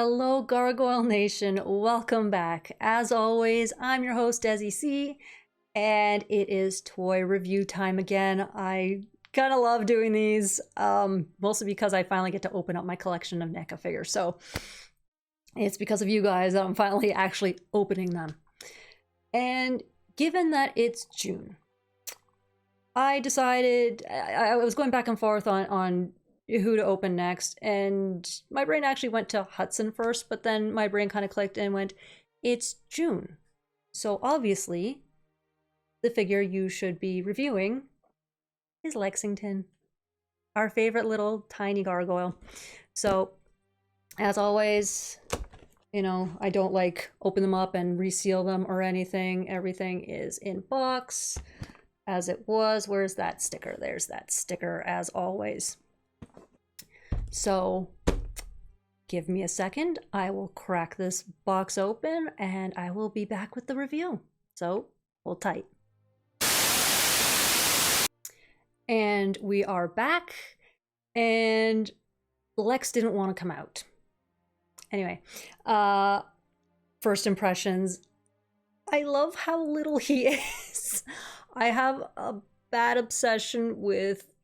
Hello, Gargoyle Nation. Welcome back. As always, I'm your host, Desi C, and it is toy review time again. I kind of love doing these, mostly because I finally get to open up my collection of NECA figures. So it's because of you guys that I'm finally actually opening them. And given that it's June, I decided I was going back and forth on who to open next, and my brain actually went to Hudson first, but then my brain kind of clicked and went, it's June. So obviously, the figure you should be reviewing is Lexington, our favorite little tiny gargoyle. So, as always, you know, I don't like open them up and reseal them or anything. Everything is in box as it was. Where's that sticker? There's that sticker as always. So give me a second. I will crack this box open and I will be back with the review. So hold tight. And we are back, and Lex didn't want to come out. Anyway, first impressions. I love how little he is. I have a bad obsession with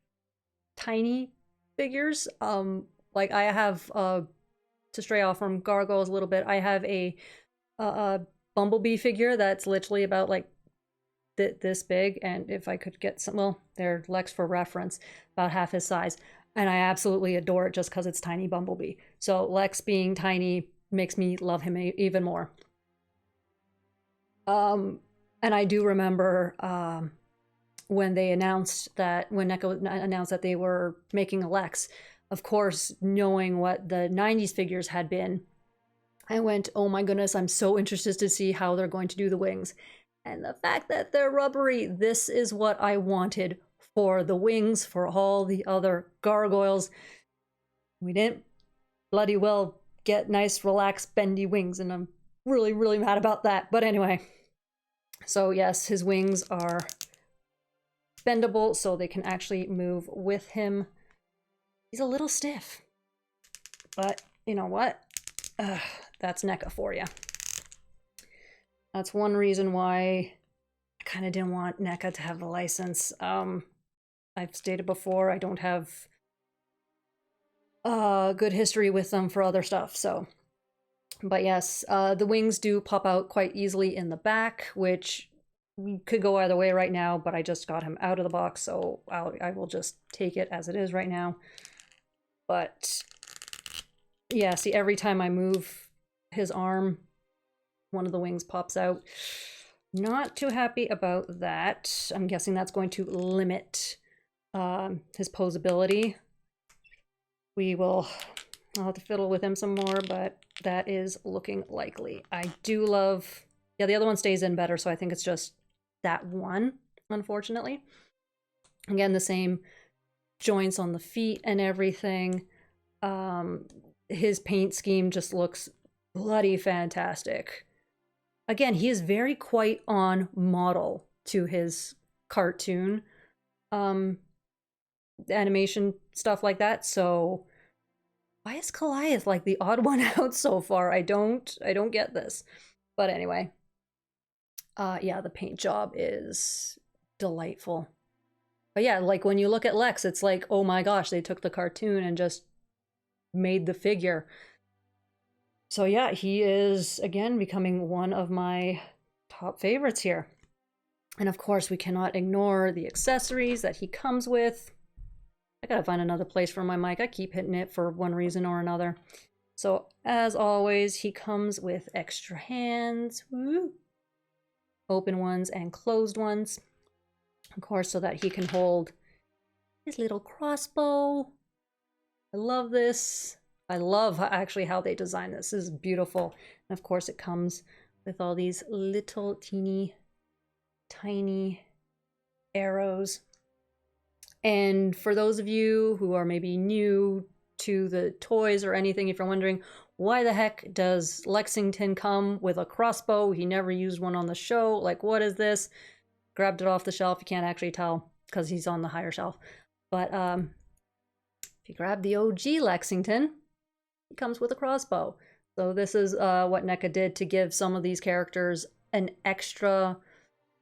tiny figures. Like I have, to stray off from Gargoyles a little bit, I have a Bumblebee figure that's literally about like this big, and if I could get some, well, they're Lex for reference, about half his size, and I absolutely adore it just because it's tiny Bumblebee. So Lex being tiny makes me love him even more. And I do remember when they announced that, when NECA announced that they were making a Lex, of course, knowing what the 90s figures had been, I went, oh my goodness, I'm so interested to see how they're going to do the wings. And the fact that they're rubbery, this is what I wanted for the wings for all the other gargoyles. We didn't bloody well get nice, relaxed, bendy wings, and I'm really, really mad about that. But anyway, so yes, his wings are bendable, so they can actually move with him. He's a little stiff, but you know what? That's NECA for you. That's one reason why I kind of didn't want NECA to have the license. I've stated before, I don't have good history with them for other stuff, so. But yes, the wings do pop out quite easily in the back, which could go either way right now, but I just got him out of the box, so I will just take it as it is right now. But yeah, see, every time I move his arm, one of the wings pops out. Not too happy about that. I'm guessing that's going to limit his posability. I'll have to fiddle with him some more, but that is looking likely. I do love, yeah, the other one stays in better, so I think it's just that one, unfortunately. Again, the same joints on the feet and everything. His paint scheme just looks bloody fantastic. Again, he is very quite on model to his cartoon animation stuff like that. So why is Goliath like the odd one out so far? I don't get this. But anyway, yeah, the paint job is delightful. But yeah, like when you look at Lex, it's like, oh my gosh, they took the cartoon and just made the figure. So yeah, he is, again, becoming one of my top favorites here. And of course, we cannot ignore the accessories that he comes with. I gotta find another place for my mic. I keep hitting it for one reason or another. So as always, he comes with extra hands. Woo! Open ones and closed ones. Of course, so that he can hold his little crossbow. I love this. I love actually how they design this. This is beautiful. And of course, it comes with all these little teeny tiny arrows. And for those of you who are maybe new to the toys or anything, if you're wondering, why the heck does Lexington come with a crossbow? He never used one on the show. Like, what is this? Grabbed it off the shelf. You can't actually tell because he's on the higher shelf. But if you grab the OG Lexington, he comes with a crossbow. So this is what NECA did to give some of these characters an extra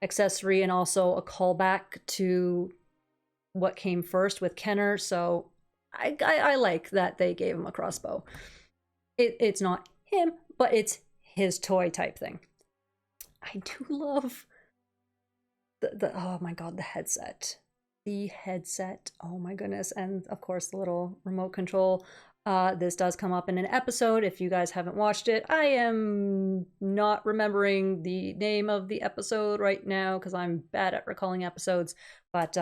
accessory and also a callback to what came first with Kenner. So I like that they gave him a crossbow. It's not him, but it's his toy type thing. I do love the oh my god, the headset. The headset, oh my goodness. And of course the little remote control. This does come up in an episode if you guys haven't watched it. I am not remembering the name of the episode right now because I'm bad at recalling episodes, but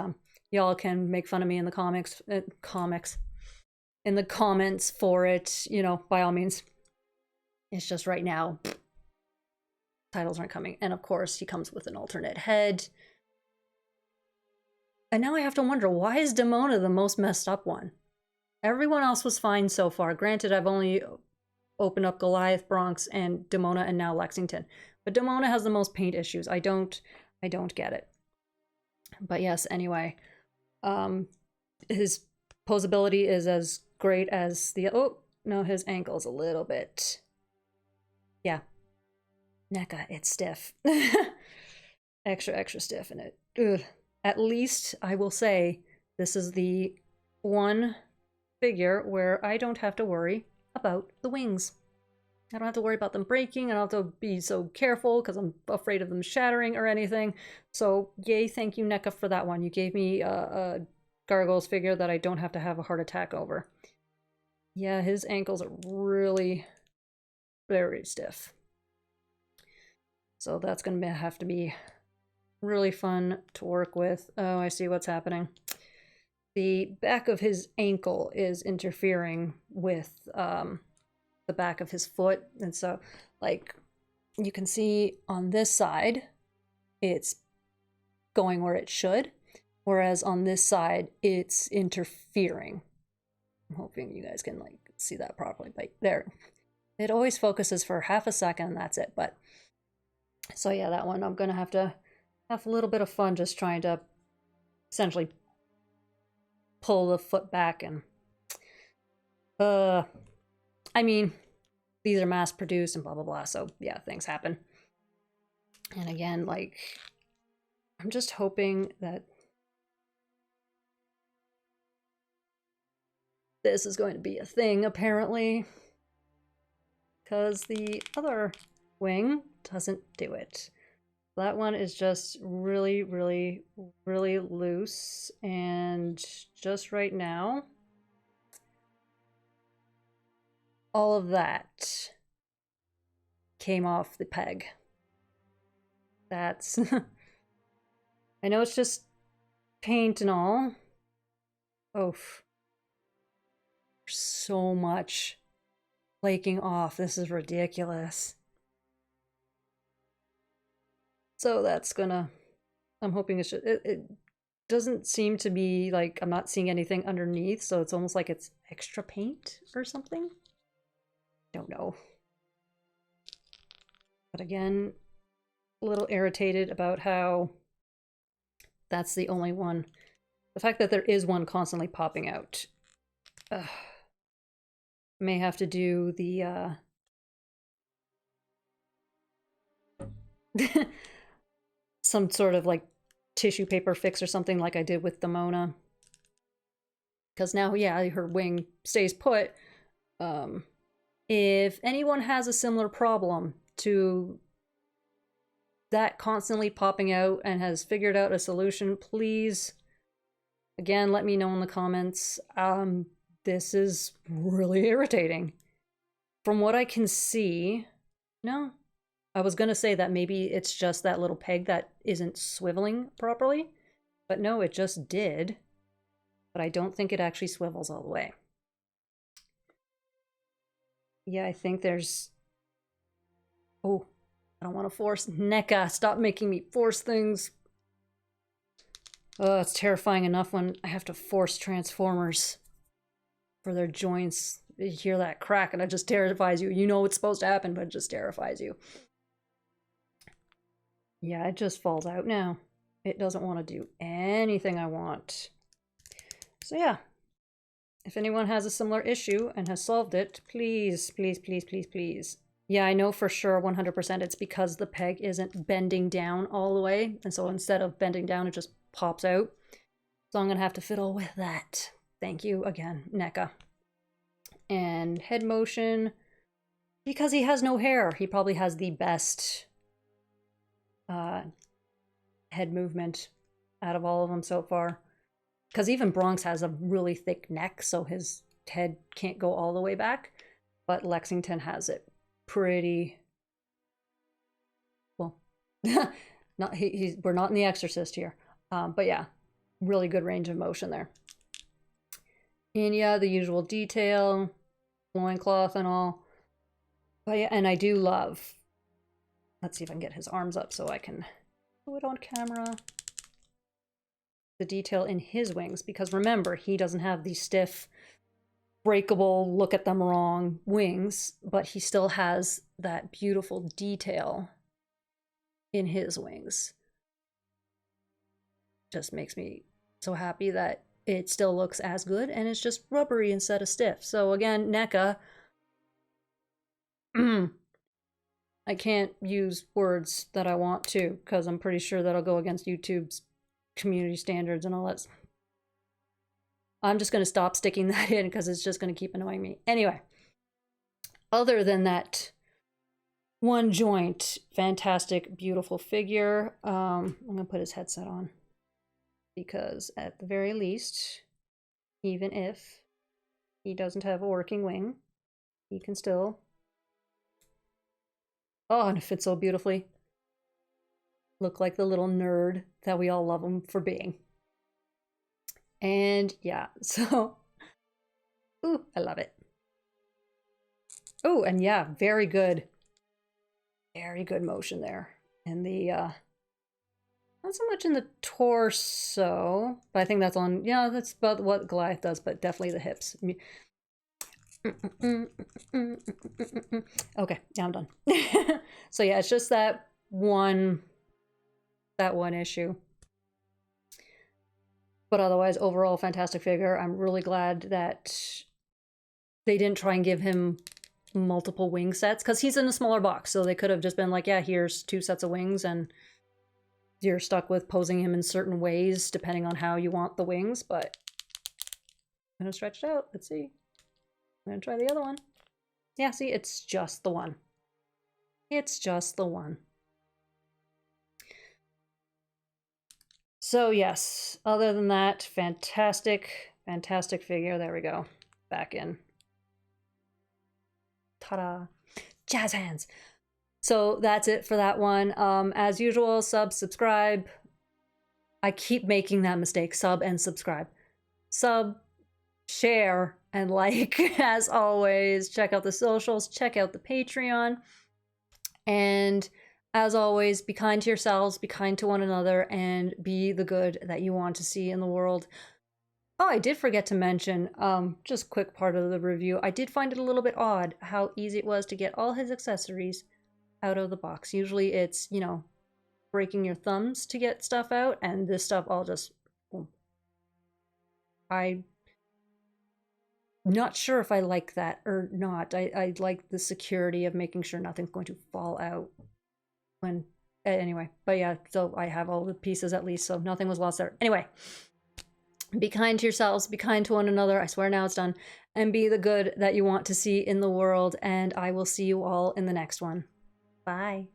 y'all can make fun of me in the comics, in the comments for it, you know, by all means. It's just right now, titles aren't coming. And of course, he comes with an alternate head. And now I have to wonder, why is Demona the most messed up one? Everyone else was fine so far. Granted, I've only opened up Goliath, Bronx, and Demona, and now Lexington. But Demona has the most paint issues. I don't get it. But yes, anyway. His posability is as great as the... Oh, no, his ankle's a little bit... Yeah. NECA, it's stiff. Extra stiff in it. Ugh. At least, I will say, this is the one figure where I don't have to worry about the wings. I don't have to worry about them breaking. I don't have to be so careful because I'm afraid of them shattering or anything. So, yay, thank you, NECA, for that one. You gave me a Gargoyles figure that I don't have to have a heart attack over. Yeah, his ankles are really very stiff. So that's going to have to be really fun to work with. Oh, I see what's happening. The back of his ankle is interfering with the back of his foot. And so, like, you can see on this side, it's going where it should. Whereas on this side, it's interfering. I'm hoping you guys can, like, see that properly. Like, there. It always focuses for half a second and that's it. But, so yeah, that one, I'm going to have a little bit of fun just trying to essentially pull the foot back and I mean, these are mass produced and blah blah blah, so yeah, things happen. And again, like, I'm just hoping that this is going to be a thing, apparently, because the other wing doesn't do it. That one is just really, really, really loose, and just right now, all of that came off the peg. That's... I know it's just paint and all. Oof. So much flaking off. This is ridiculous. So that's gonna... I'm hoping it doesn't seem to be like I'm not seeing anything underneath, so it's almost like it's extra paint or something. Don't know. But again, a little irritated about how that's the only one. The fact that there is one constantly popping out. May have to do the some sort of like tissue paper fix or something like I did with Demona. Because now, yeah, her wing stays put. If anyone has a similar problem to that constantly popping out and has figured out a solution, please, again, let me know in the comments. This is really irritating. From what I can see, no. I was gonna say that maybe it's just that little peg that isn't swiveling properly, but no, it just did. But I don't think it actually swivels all the way. Yeah, I think there's... Oh, I don't want to force... NECA, stop making me force things. Oh, it's terrifying enough when I have to force Transformers for their joints. You hear that crack and it just terrifies you. You know what's supposed to happen, but it just terrifies you. Yeah, it just falls out now. It doesn't want to do anything I want. So yeah, If anyone has a similar issue and has solved it, please, please, please, please, please. Yeah, I know for sure 100% it's because the peg isn't bending down all the way. And so instead of bending down, it just pops out. So I'm going to have to fiddle with that. Thank you again, NECA. And head motion, because he has no hair, he probably has the best head movement out of all of them so far. Because even Bronx has a really thick neck, so his head can't go all the way back. But Lexington has it pretty well. We're not in The Exorcist here, but yeah, really good range of motion there. And yeah, the usual detail, loincloth and all. But yeah, and I do love. Let's see if I can get his arms up so I can do it on camera. The detail in his wings, because remember, he doesn't have these stiff, breakable, look at them wrong wings, but he still has that beautiful detail in his wings. Just makes me so happy that it still looks as good and it's just rubbery instead of stiff. So again, NECA, I can't use words that I want to because I'm pretty sure that'll go against YouTube's community standards and all that. I'm just going to stop sticking that in because it's just going to keep annoying me. Anyway, other than that one joint, fantastic, beautiful figure. I'm going to put his headset on because at the very least, even if he doesn't have a working wing, he can still... Oh, and it fits so beautifully. Look like the little nerd that we all love him for being. And yeah, so, ooh, I love it. Oh, and yeah, very good motion there. And the, not so much in the torso, but I think that's on, yeah, that's about what Goliath does, but definitely the hips. Okay, now I'm done. So yeah, it's just that one issue. But otherwise, overall, fantastic figure. I'm really glad that they didn't try and give him multiple wing sets, because he's in a smaller box, so they could have just been like, yeah, here's 2 sets of wings, and you're stuck with posing him in certain ways depending on how you want the wings. But I'm gonna stretch it out. Let's see. I'm gonna try the other one. Yeah, see, it's just the one. It's just the one. So yes, other than that, fantastic figure. There we go. Back in. Ta-da. Jazz hands. So that's it for that one. As usual, subscribe. I keep making that mistake. Sub and subscribe. Sub, share, and like, as always. Check out the socials. Check out the Patreon. And as always, be kind to yourselves, be kind to one another, and be the good that you want to see in the world. Oh, I did forget to mention, just quick part of the review, I did find it a little bit odd how easy it was to get all his accessories out of the box. Usually it's, you know, breaking your thumbs to get stuff out, and this stuff all just... boom. I'm not sure if I like that or not. I like the security of making sure nothing's going to fall out. Anyway, but yeah, so I have all the pieces at least, so nothing was lost there. Anyway, be kind to yourselves, be kind to one another. I swear now it's done. And be the good that you want to see in the world. And I will see you all in the next one. Bye.